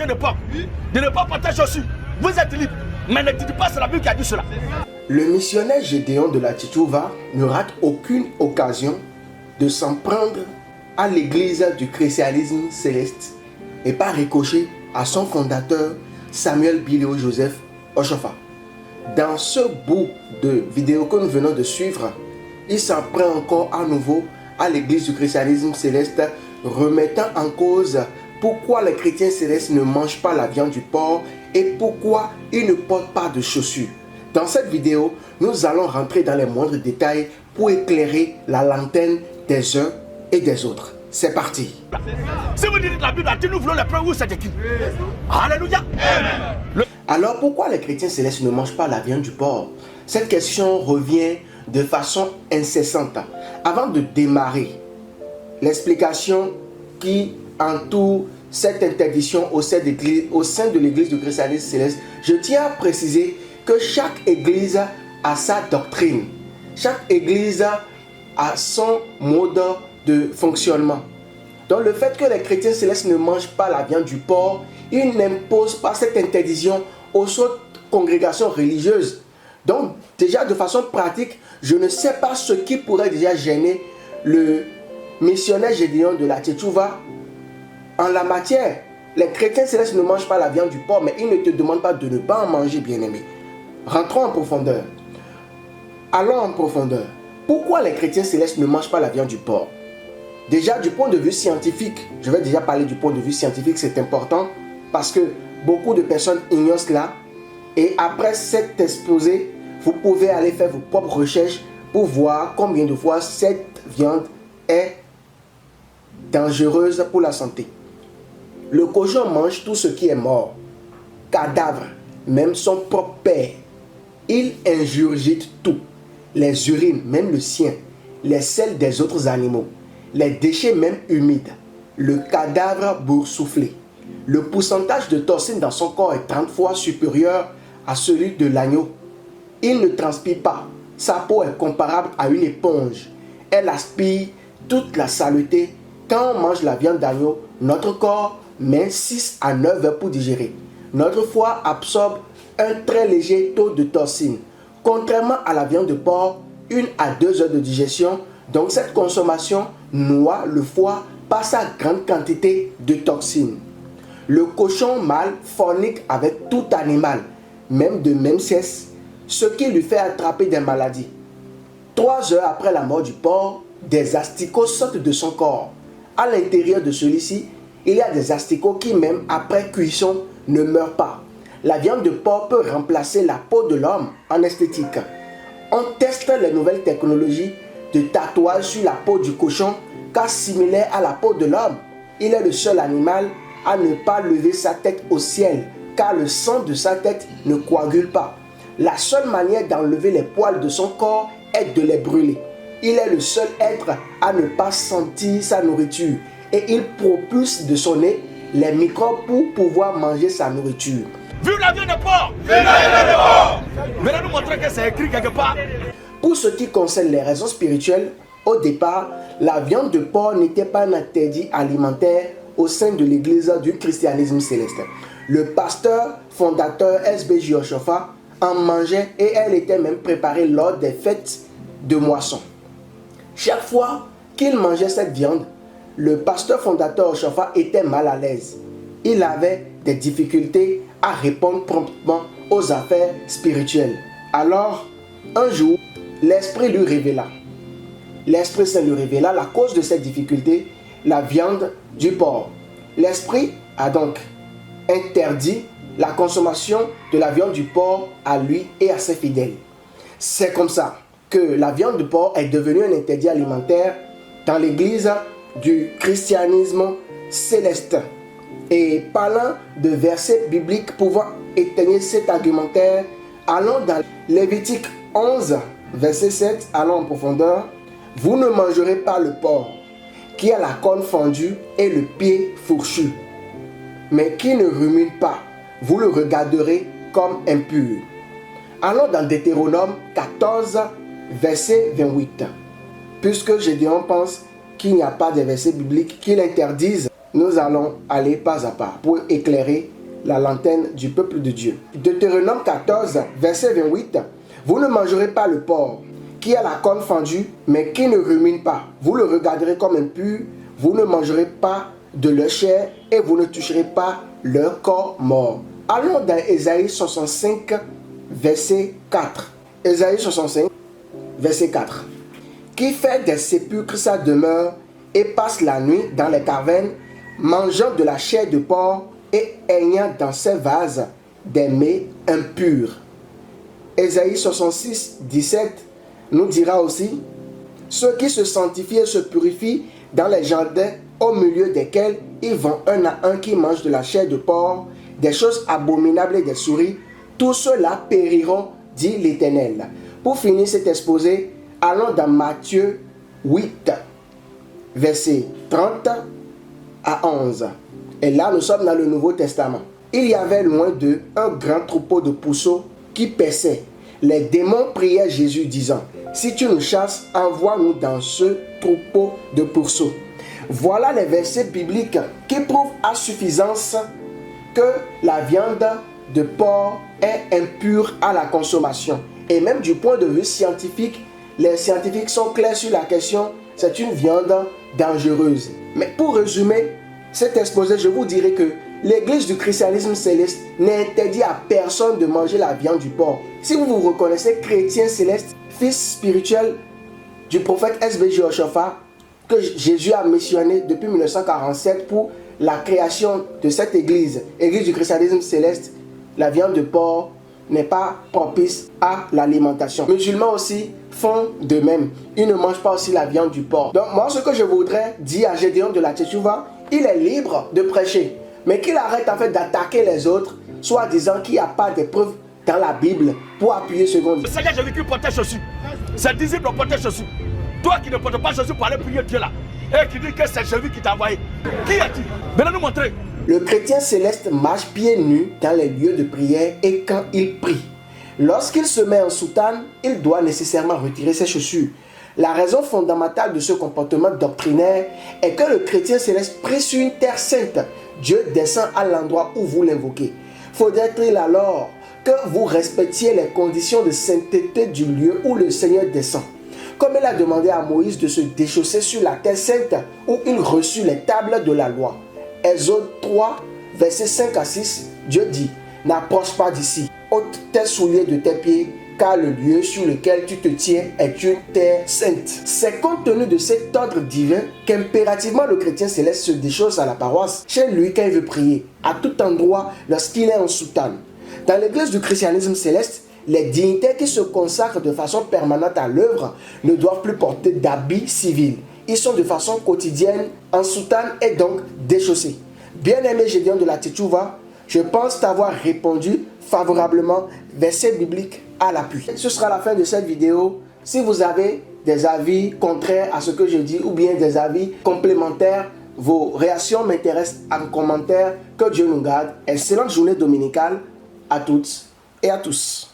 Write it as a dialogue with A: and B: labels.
A: viande de porc, de ne pas porter chaussures. Vous êtes libre. Mais ne dites pas, c'est la Bible qui a dit cela.
B: Le missionnaire Gédéon de la Tchétchouva ne rate aucune occasion de s'en prendre à l'église du christianisme céleste et par ricochet à son fondateur Samuel Biléo Joseph Oshofa. Dans ce bout de vidéo que nous venons de suivre, il s'en prend encore à nouveau à l'église du christianisme céleste, remettant en cause pourquoi les chrétiens célestes ne mangent pas la viande du porc et pourquoi ils ne portent pas de chaussures. Dans cette vidéo, nous allons rentrer dans les moindres détails pour éclairer la lanterne des uns et des autres. C'est parti.
A: Si vous dites la Bible, nous voulons les preuves où c'est écrit. Alléluia.
B: Alors pourquoi les chrétiens célestes ne mangent pas la viande du porc? Cette question revient de façon incessante. Avant de démarrer l'explication qui entoure cette interdiction au sein de l'église du christianisme céleste, je tiens à préciser que chaque église a sa doctrine. Chaque église a son mode de fonctionnement. Donc le fait que les chrétiens célestes ne mangent pas la viande du porc, ils n'imposent pas cette interdiction aux autres congrégations religieuses. Donc déjà de façon pratique, je ne sais pas ce qui pourrait déjà gêner le missionnaire Gédéon de la Tchétchouva en la matière. Les chrétiens célestes ne mangent pas la viande du porc, mais ils ne te demandent pas de ne pas en manger, bien-aimé. Rentrons en profondeur. Allons en profondeur. Pourquoi les chrétiens célestes ne mangent pas la viande du porc? Déjà, du point de vue scientifique, je vais déjà parler du point de vue scientifique, c'est important parce que beaucoup de personnes ignorent cela. Et après cet exposé, vous pouvez aller faire vos propres recherches pour voir combien de fois cette viande est dangereuse pour la santé. Le cochon mange tout ce qui est mort, cadavre, même son propre père. Il ingurgite tout, les urines, même le sien, les selles des autres animaux, les déchets même humides, le cadavre boursouflé. Le pourcentage de toxines dans son corps est 30 fois supérieur à celui de l'agneau. Il ne transpire pas, sa peau est comparable à une éponge. Elle aspire toute la saleté. Quand on mange la viande d'agneau, notre corps met 6 à 9 heures pour digérer. Notre foie absorbe un très léger taux de toxines. Contrairement à la viande de porc, 1 à 2 heures de digestion. Donc cette consommation noie le foie par sa grande quantité de toxines. Le cochon mâle fornique avec tout animal, même de même sexe, ce qui lui fait attraper des maladies. 3 heures après la mort du porc, des asticots sortent de son corps. À l'intérieur de celui-ci, il y a des asticots qui, même après cuisson, ne meurent pas. La viande de porc peut remplacer la peau de l'homme en esthétique. On teste les nouvelles technologies de tatouage sur la peau du cochon car similaire à la peau de l'homme. Il est le seul animal à ne pas lever sa tête au ciel car le sang de sa tête ne coagule pas. La seule manière d'enlever les poils de son corps est de les brûler. Il est le seul être à ne pas sentir sa nourriture et il propulse de son nez les microbes pour pouvoir manger sa nourriture.
A: Vive la viande de porc! Vive la viande de porc! Venez nous montrer que c'est écrit quelque part.
B: Pour ce qui concerne les raisons spirituelles, au départ, la viande de porc n'était pas un interdit alimentaire au sein de l'église du christianisme céleste. Le pasteur fondateur S.B.J. Oshofa en mangeait et elle était même préparée lors des fêtes de moisson. Chaque fois qu'il mangeait cette viande, le pasteur fondateur Oshofa était mal à l'aise. Il avait des difficultés à répondre promptement aux affaires spirituelles. Alors, un jour, l'Esprit lui révéla. L'Esprit Saint lui révéla la cause de cette difficulté, la viande du porc. L'Esprit a donc interdit la consommation de la viande du porc à lui et à ses fidèles. C'est comme ça que la viande de porc est devenue un interdit alimentaire dans l'église du christianisme céleste. Et parlant de versets bibliques pouvant étayer cet argumentaire, allons dans Lévitique 11, verset 7, allons en profondeur. Vous ne mangerez pas le porc qui a la corne fendue et le pied fourchu, mais qui ne rumine pas. Vous le regarderez comme impur. Allons dans Deutéronome 14, verset 28. Puisque Gédéon pense qu'il n'y a pas de versets bibliques qui l'interdisent, nous allons aller pas à pas pour éclairer la lanterne du peuple de Dieu. Deutéronome 14, verset 28. Vous ne mangerez pas le porc qui a la corne fendue, mais qui ne rumine pas. Vous le regarderez comme impur. Vous ne mangerez pas de leur chair et vous ne toucherez pas leur corps mort. Allons dans Ésaïe 65, verset 4. Ésaïe 65, verset 4. Qui fait des sépulcres sa demeure et passe la nuit dans les cavernes, mangeant de la chair de porc et ayant dans ses vases des mets impurs. Ésaïe 66, 17 nous dira aussi: ceux qui se sanctifient et se purifient dans les jardins au milieu desquels ils vont un à un qui mangent de la chair de porc, des choses abominables et des souris, tous ceux-là périront, dit l'Éternel. Pour finir cet exposé, allons dans Matthieu 8, versets 30 à 11. Et là, nous sommes dans le Nouveau Testament. Il y avait loin d'eux un grand troupeau de pourceaux qui paissaient. Les démons priaient Jésus, disant: si tu nous chasses, envoie-nous dans ce troupeau de pourceaux. Voilà les versets bibliques qui prouvent à suffisance que la viande de porc est impure à la consommation. Et même du point de vue scientifique, les scientifiques sont clairs sur la question, c'est une viande dangereuse. Mais pour résumer cet exposé, je vous dirai que l'Église du christianisme céleste n'interdit à personne de manger la viande du porc. Si vous vous reconnaissez chrétien céleste, fils spirituel du prophète S.B.J. Oshofa, que Jésus a missionné depuis 1947 pour la création de cette église du christianisme céleste, la viande de porc n'est pas propice à l'alimentation. Les musulmans aussi font de même. Ils ne mangent pas aussi la viande du porc. Donc moi, ce que je voudrais dire à Gédéon de la Tchétchouva, il est libre de prêcher, mais qu'il arrête en fait d'attaquer les autres, soit disant qu'il n'y a pas de preuves dans la Bible pour appuyer ce qu'on dit.
A: Le Seigneur Jésus qui portait Jésus, ses disciples portaient Jésus. Toi qui ne portes pas Jésus pour aller prier Dieu là, et qui dit que c'est Jésus qui t'a envoyé. Qui a dit? Venez nous montrer.
B: Le chrétien céleste marche pieds nus dans les lieux de prière et quand il prie. Lorsqu'il se met en soutane, il doit nécessairement retirer ses chaussures. La raison fondamentale de ce comportement doctrinaire est que le chrétien céleste prie sur une terre sainte. Dieu descend à l'endroit où vous l'invoquez. Faudrait-il alors que vous respectiez les conditions de sainteté du lieu où le Seigneur descend? Comme il a demandé à Moïse de se déchausser sur la terre sainte où il reçut les tables de la loi. Exode 3, versets 5 à 6, Dieu dit: n'approche pas d'ici, ôte tes souliers de tes pieds, car le lieu sur lequel tu te tiens est une terre sainte. C'est compte tenu de cet ordre divin qu'impérativement le chrétien céleste se déchausse à la paroisse, chez lui quand il veut prier, à tout endroit lorsqu'il est en soutane. Dans l'église du christianisme céleste, les dignitaires qui se consacrent de façon permanente à l'œuvre ne doivent plus porter d'habits civils. Ils sont de façon quotidienne en soutane et donc déchaussés. Bien-aimé Gédéon de la Tchétchouva, je pense t'avoir répondu favorablement, verset biblique à l'appui. Ce sera la fin de cette vidéo. Si vous avez des avis contraires à ce que je dis ou bien des avis complémentaires, vos réactions m'intéressent en commentaire. Que Dieu nous garde. Excellente journée dominicale à toutes et à tous.